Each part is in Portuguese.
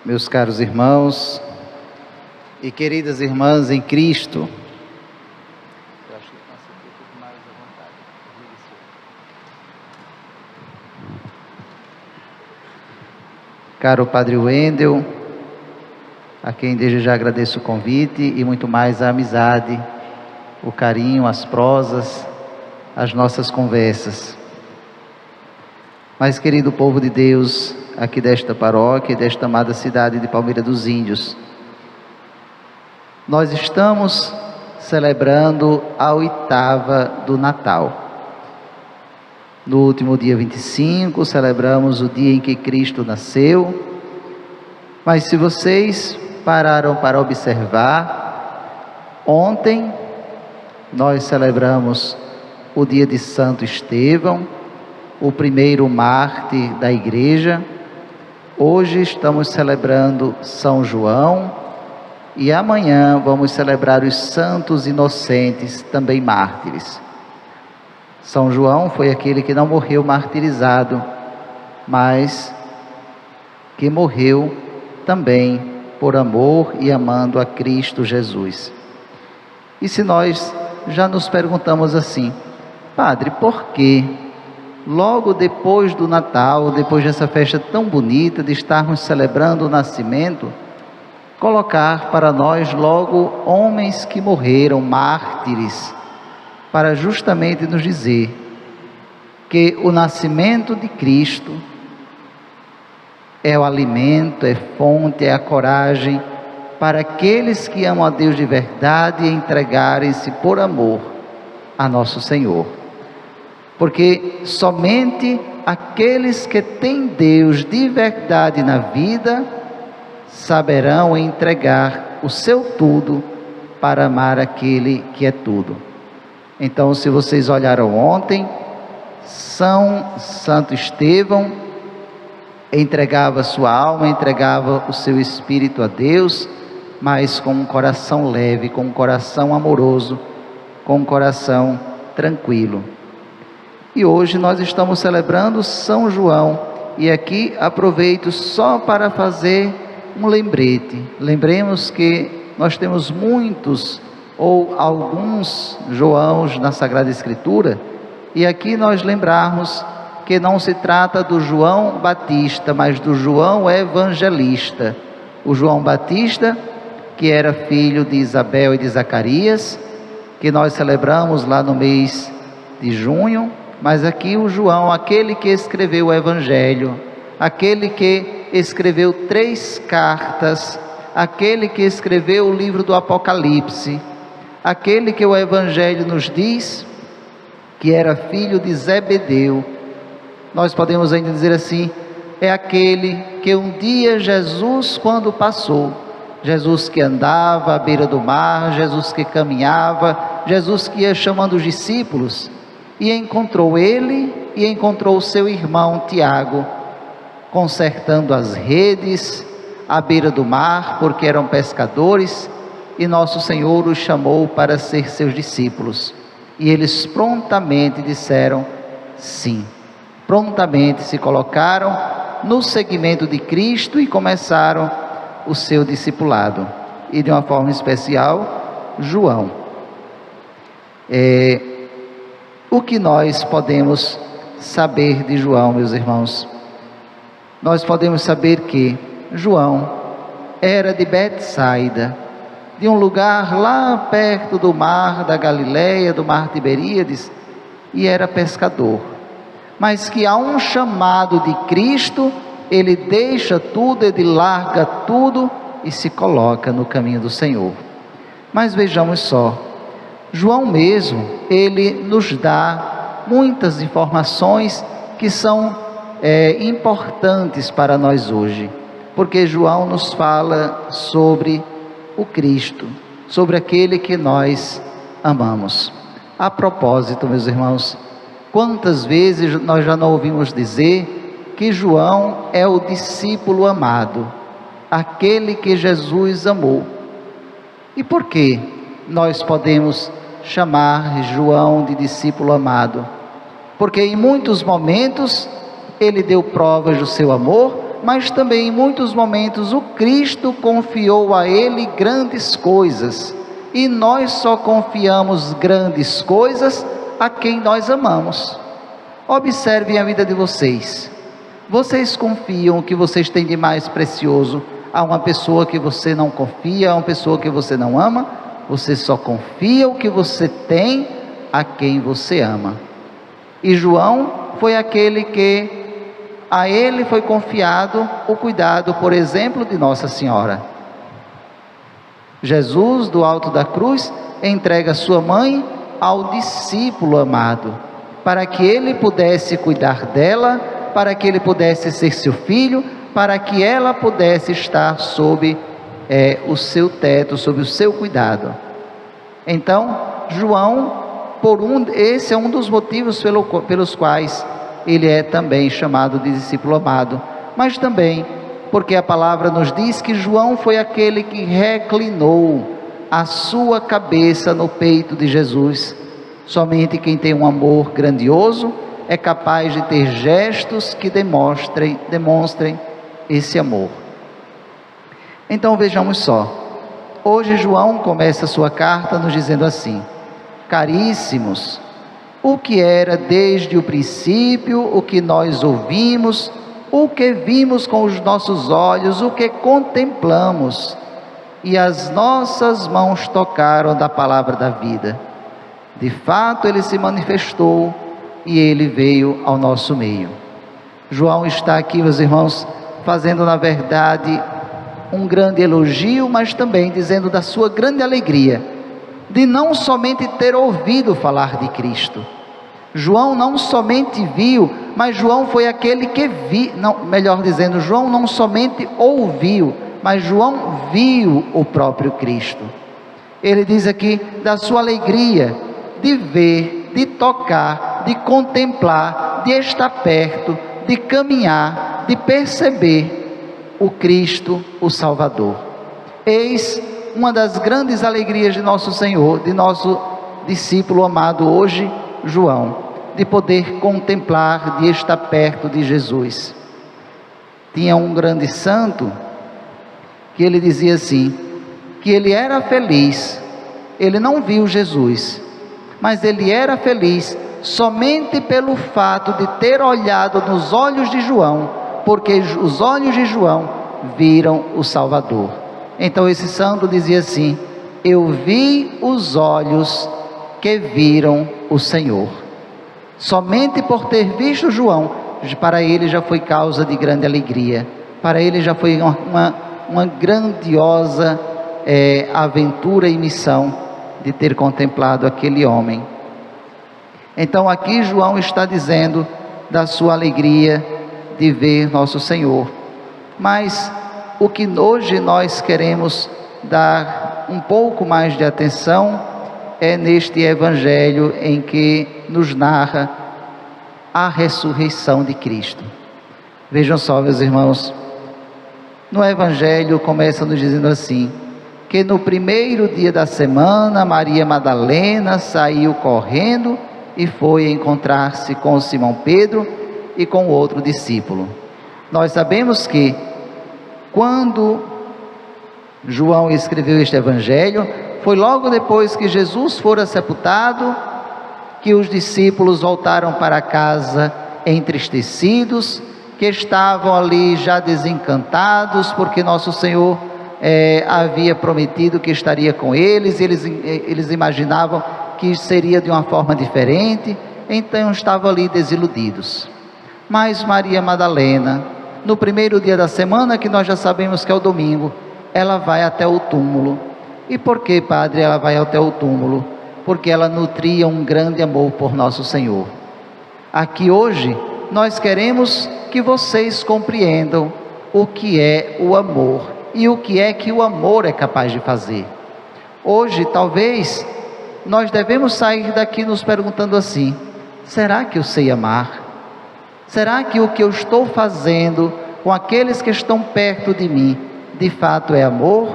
Meus caros irmãos e queridas irmãs em Cristo, caro Padre Wendel, a quem desde já agradeço o convite e muito mais a amizade, o carinho, as prosas, as nossas conversas. Mas, querido povo de Deus, aqui desta paróquia e desta amada cidade de Palmeira dos Índios, nós estamos celebrando a 8ª do Natal. No último dia 25, celebramos o dia em que Cristo nasceu. Mas se vocês pararam para observar, ontem nós celebramos o dia de Santo Estevão, o primeiro mártir da igreja. Hoje estamos celebrando São João e amanhã vamos celebrar os santos inocentes, também mártires. São João foi aquele que não morreu martirizado, mas que morreu também por amor e amando a Cristo Jesus. E se nós já nos perguntamos assim: Padre, por que logo depois do Natal, depois dessa festa tão bonita de estarmos celebrando o nascimento, colocar para nós logo homens que morreram, mártires, para justamente nos dizer que o nascimento de Cristo é o alimento, é fonte, é a coragem para aqueles que amam a Deus de verdade e entregarem-se por amor a nosso Senhor. Porque somente aqueles que têm Deus de verdade na vida saberão entregar o seu tudo para amar aquele que é tudo. Então, se vocês olharam ontem, Santo Estevão entregava sua alma, entregava o seu espírito a Deus, mas com um coração leve, com um coração amoroso, com um coração tranquilo. E hoje nós estamos celebrando São João, e aqui aproveito só para fazer um lembrete. Lembremos que nós temos muitos ou alguns Joãos na Sagrada Escritura, e aqui nós lembrarmos que não se trata do João Batista, mas do João Evangelista. O João Batista, que era filho de Isabel e de Zacarias, que nós celebramos lá no mês de junho. Mas aqui o João, aquele que escreveu o Evangelho, aquele que escreveu 3 cartas, aquele que escreveu o livro do Apocalipse, aquele que o Evangelho nos diz que era filho de Zebedeu. Nós podemos ainda dizer assim, é aquele que um dia Jesus, quando passou, Jesus que andava à beira do mar, Jesus que caminhava, Jesus que ia chamando os discípulos, e encontrou ele e encontrou o seu irmão Tiago, consertando as redes à beira do mar, porque eram pescadores, e nosso Senhor os chamou para ser seus discípulos, e eles prontamente disseram sim, prontamente se colocaram no seguimento de Cristo e começaram o seu discipulado, e de uma forma especial, João. O que nós podemos saber de João, meus irmãos? Nós podemos saber que João era de Betsaida, de um lugar lá perto do mar da Galileia, do mar Tiberíades, e era pescador. Mas que a um chamado de Cristo, ele deixa tudo, ele larga tudo e se coloca no caminho do Senhor. Mas vejamos só, João mesmo, ele nos dá muitas informações que são importantes para nós hoje, porque João nos fala sobre o Cristo, sobre aquele que nós amamos. A propósito, meus irmãos, quantas vezes nós já não ouvimos dizer que João é o discípulo amado, aquele que Jesus amou. E por que nós podemos chamar João de discípulo amado? Porque em muitos momentos ele deu provas do seu amor, mas também em muitos momentos o Cristo confiou a ele grandes coisas, e nós só confiamos grandes coisas a quem nós amamos. Observem a vida de vocês. Vocês confiam o que vocês têm de mais precioso a uma pessoa que você não confia, a uma pessoa que você não ama? Você só confia o que você tem a quem você ama. E João foi aquele que a ele foi confiado o cuidado, por exemplo, de Nossa Senhora. Jesus, do alto da cruz, entrega sua mãe ao discípulo amado, para que ele pudesse cuidar dela, para que ele pudesse ser seu filho, para que ela pudesse estar sob o seu teto, sob o seu cuidado. Então, João, esse é um dos motivos pelos quais ele é também chamado de discípulo amado, mas também porque a palavra nos diz que João foi aquele que reclinou a sua cabeça no peito de Jesus. Somente quem tem um amor grandioso é capaz de ter gestos que demonstrem esse amor. Então vejamos só, hoje João começa a sua carta nos dizendo assim: caríssimos, o que era desde o princípio, o que nós ouvimos, o que vimos com os nossos olhos, o que contemplamos, e as nossas mãos tocaram da palavra da vida. De fato, ele se manifestou e ele veio ao nosso meio. João está aqui, meus irmãos, fazendo na verdade um grande elogio, mas também dizendo da sua grande alegria de não somente ter ouvido falar de Cristo. João não somente viu, mas João foi aquele que João não somente ouviu, mas João viu o próprio Cristo. Ele diz aqui da sua alegria de ver, de tocar, de contemplar, de estar perto, de caminhar, de perceber o Cristo, o Salvador. Eis uma das grandes alegrias de nosso Senhor, de nosso discípulo amado hoje, João, de poder contemplar, de estar perto de Jesus. Tinha um grande santo que ele dizia assim, que ele era feliz, ele não viu Jesus, mas ele era feliz somente pelo fato de ter olhado nos olhos de João, porque os olhos de João viram o Salvador. Então esse santo dizia assim: eu vi os olhos que viram o Senhor. Somente por ter visto João, para ele já foi causa de grande alegria, para ele já foi uma grandiosa aventura e missão de ter contemplado aquele homem. Então aqui João está dizendo da sua alegria de ver nosso Senhor, mas o que hoje nós queremos dar um pouco mais de atenção é neste evangelho em que nos narra a ressurreição de Cristo. Vejam só, meus irmãos, no evangelho começa nos dizendo assim, que no primeiro dia da semana, Maria Madalena saiu correndo e foi encontrar-se com Simão Pedro e com outro discípulo. Nós sabemos que quando João escreveu este evangelho, foi logo depois que Jesus fora sepultado, que os discípulos voltaram para casa entristecidos, que estavam ali já desencantados, porque nosso Senhor havia prometido que estaria com eles, eles imaginavam que seria de uma forma diferente, então estavam ali desiludidos. Mas Maria Madalena, no primeiro dia da semana, que nós já sabemos que é o domingo, ela vai até o túmulo. E por que, padre, ela vai até o túmulo? Porque ela nutria um grande amor por nosso Senhor. Aqui hoje, nós queremos que vocês compreendam o que é o amor e o que é que o amor é capaz de fazer. Hoje, talvez, nós devemos sair daqui nos perguntando assim: será que eu sei amar? Será que o que eu estou fazendo com aqueles que estão perto de mim, de fato é amor?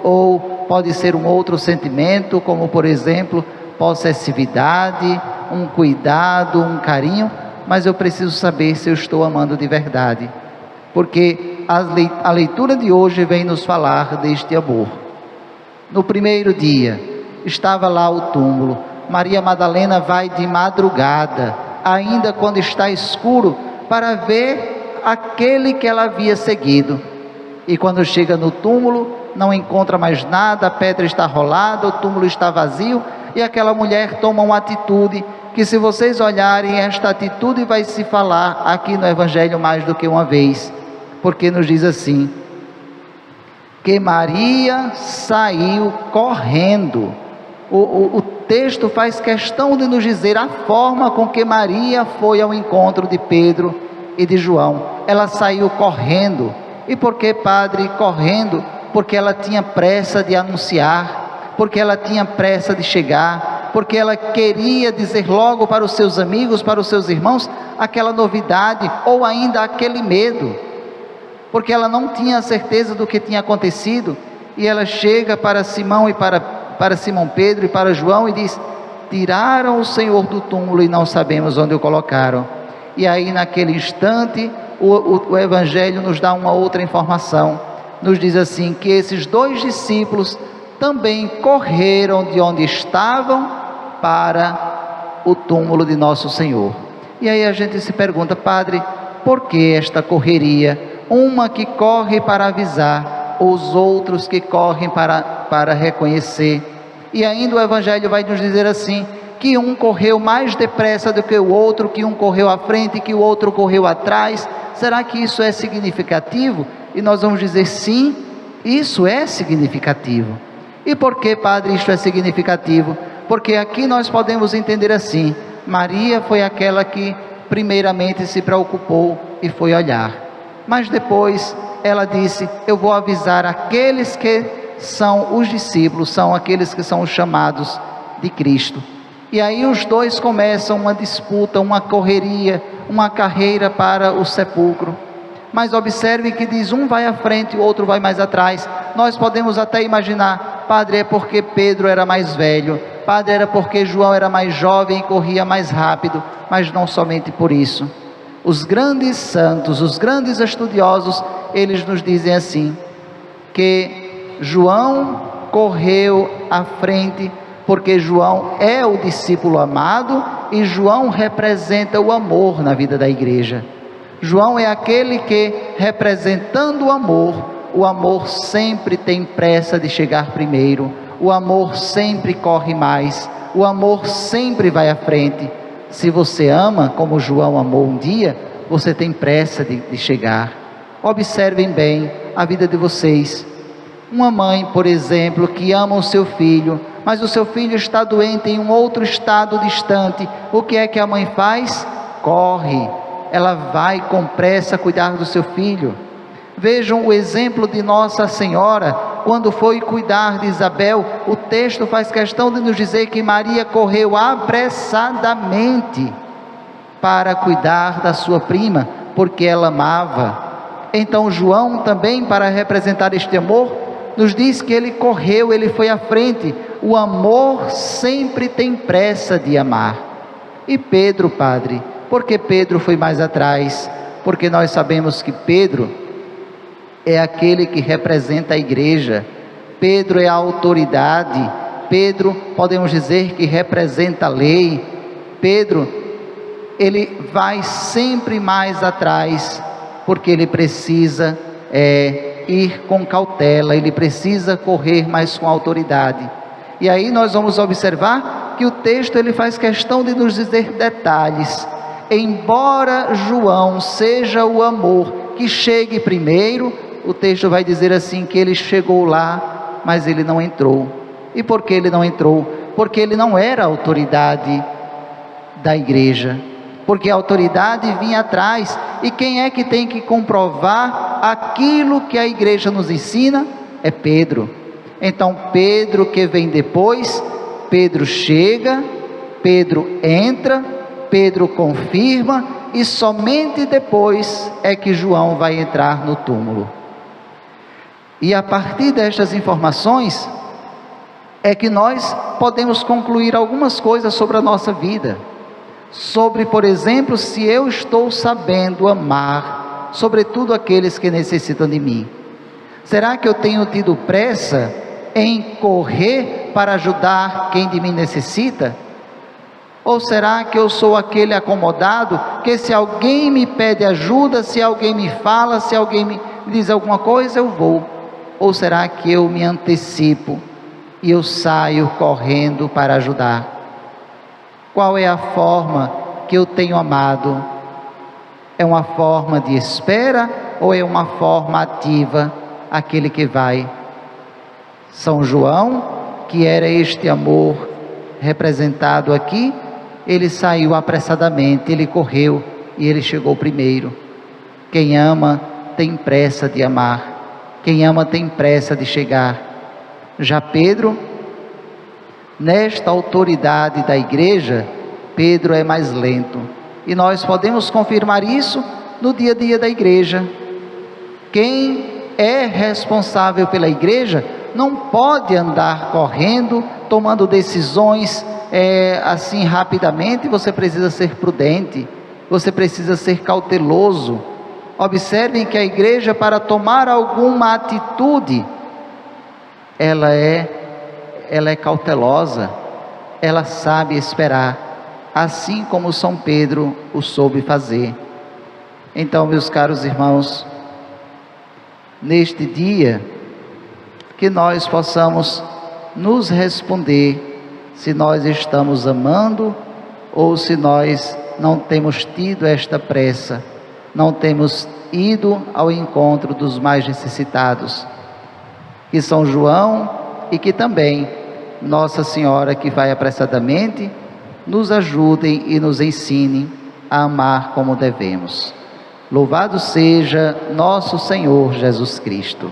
Ou pode ser um outro sentimento, como por exemplo, possessividade, um cuidado, um carinho, mas eu preciso saber se eu estou amando de verdade. porque a leitura de hoje vem nos falar deste amor. No primeiro dia, estava lá o túmulo. Maria Madalena vai de madrugada, ainda quando está escuro, para ver aquele que ela havia seguido. E quando chega no túmulo, não encontra mais nada, a pedra está rolada, o túmulo está vazio, e aquela mulher toma uma atitude, que se vocês olharem, esta atitude vai se falar aqui no Evangelho mais do que uma vez, porque nos diz assim, que Maria saiu correndo. O texto faz questão de nos dizer a forma com que Maria foi ao encontro de Pedro e de João. Ela saiu correndo. E por que, padre, correndo? Porque ela tinha pressa de anunciar, porque ela tinha pressa de chegar, porque ela queria dizer logo para os seus amigos, para os seus irmãos, aquela novidade, ou ainda aquele medo, porque ela não tinha certeza do que tinha acontecido, e ela chega para Simão e para Simão Pedro e para João e diz, tiraram o Senhor do túmulo e não sabemos onde o colocaram. E aí naquele instante, o Evangelho nos dá uma outra informação, nos diz assim, que esses dois discípulos também correram de onde estavam para o túmulo de nosso Senhor. E aí a gente se pergunta, padre, por que esta correria? Uma que corre para avisar, os outros que correm para reconhecer. E ainda o Evangelho vai nos dizer assim, que um correu mais depressa do que o outro, que um correu à frente, que o outro correu atrás. Será que isso é significativo? E nós vamos dizer sim, isso é significativo. E por que, padre, isto é significativo? Porque aqui nós podemos entender assim, Maria foi aquela que primeiramente se preocupou e foi olhar. Mas depois ela disse, eu vou avisar aqueles que são os discípulos, são aqueles que são os chamados de Cristo. E aí os dois começam uma disputa, uma correria, uma carreira para o sepulcro. Mas observe que diz, um vai à frente, o outro vai mais atrás. Nós podemos até imaginar, padre, é porque Pedro era mais velho, padre, era porque João era mais jovem e corria mais rápido, mas não somente por isso. Os grandes santos, os grandes estudiosos, eles nos dizem assim, que João correu à frente, porque João é o discípulo amado, e João representa o amor na vida da igreja. João é aquele que, representando o amor sempre tem pressa de chegar primeiro, o amor sempre corre mais, o amor sempre vai à frente. Se você ama, como João amou um dia, você tem pressa de chegar. Observem bem a vida de vocês. Uma mãe, por exemplo, que ama o seu filho, mas o seu filho está doente em um outro estado distante, o que é que a mãe faz? Corre, ela vai com pressa cuidar do seu filho. Vejam o exemplo de Nossa Senhora, quando foi cuidar de Isabel, o texto faz questão de nos dizer que Maria correu apressadamente para cuidar da sua prima, porque ela amava. Então João também, para representar este amor, nos diz que ele correu, ele foi à frente. O amor sempre tem pressa de amar. E Pedro, padre, por que Pedro foi mais atrás? Porque nós sabemos que Pedro é aquele que representa a igreja, Pedro é a autoridade, Pedro, podemos dizer que representa a lei. Pedro, ele vai sempre mais atrás, porque ele precisa ir com cautela, ele precisa correr mais com autoridade. E aí nós vamos observar que o texto ele faz questão de nos dizer detalhes. Embora João seja o amor que chegue primeiro, o texto vai dizer assim, que ele chegou lá, mas ele não entrou. E por que ele não entrou? Porque ele não era a autoridade da igreja, porque a autoridade vinha atrás. E quem é que tem que comprovar aquilo que a igreja nos ensina? É Pedro. Então Pedro, que vem depois, Pedro chega, Pedro entra, Pedro confirma, e somente depois é que João vai entrar no túmulo. E a partir destas informações é que nós podemos concluir algumas coisas sobre a nossa vida. Sobre, por exemplo, se eu estou sabendo amar, sobretudo aqueles que necessitam de mim? Será que eu tenho tido pressa em correr para ajudar quem de mim necessita? Ou será que eu sou aquele acomodado que, se alguém me pede ajuda, se alguém me fala, se alguém me diz alguma coisa, eu vou? Ou será que eu me antecipo e eu saio correndo para ajudar? Qual é a forma que eu tenho amado? É uma forma de espera ou é uma forma ativa, aquele que vai? São João, que era este amor representado aqui, ele saiu apressadamente, ele correu e ele chegou primeiro. Quem ama tem pressa de amar, quem ama tem pressa de chegar. Já Pedro, nesta autoridade da igreja, Pedro é mais lento, e nós podemos confirmar isso no dia a dia da igreja. Quem é responsável pela igreja não pode andar correndo, tomando decisões assim rapidamente. Você precisa ser prudente, você precisa ser cauteloso. Observem que a igreja, para tomar alguma atitude, ela é cautelosa, ela sabe esperar, assim como São Pedro o soube fazer. Então, meus caros irmãos, neste dia, que nós possamos nos responder se nós estamos amando ou se nós não temos tido esta pressa, não temos ido ao encontro dos mais necessitados. Que São João e que também Nossa Senhora, que vai apressadamente, nos ajudem e nos ensinem a amar como devemos. Louvado seja nosso Senhor Jesus Cristo.